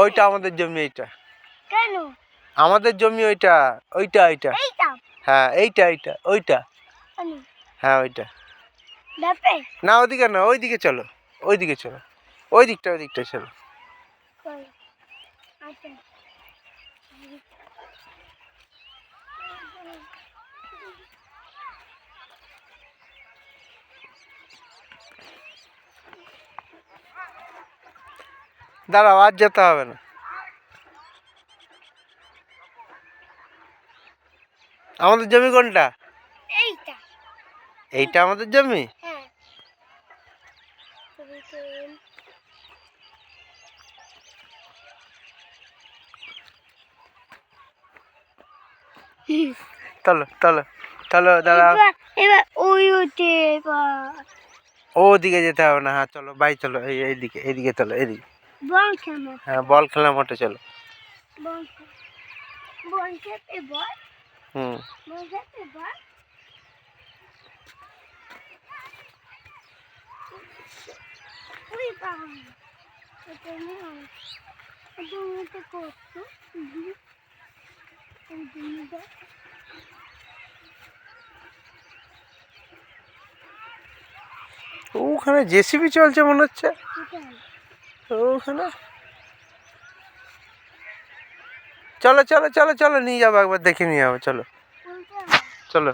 ওইটা আমাদের জমি, এইটা কেন আমাদের জমি, ওইটা ওইটা ওইটা হ্যাঁ, এইটা এইটা ওইটা হ্যাঁ ওইটা না, ওইদিকে না, ওইদিকে চলো, ওইদিকে চলো, ওই দিকটা চলো। দাঁড়াও, আজ যেতে হবে না। আমাদের জমি কোনটা? এইটা আমাদের জমি। চলো চলো চলো, দাঁড়াও, ওদিকে যেতে হবে না। হ্যাঁ চলো, বাই, চলো, এইদিকে এইদিকে চলো, এইদিকে। হ্যাঁ, বল খেলা মাঠে চলো। হুম, ওখানে জেসিবি চলছে মনে হচ্ছে, ওখানে। চলো চলো চলো চলো, নিয়ে যাবো, একবার দেখে নিয়ে যাবো, চলো চলো।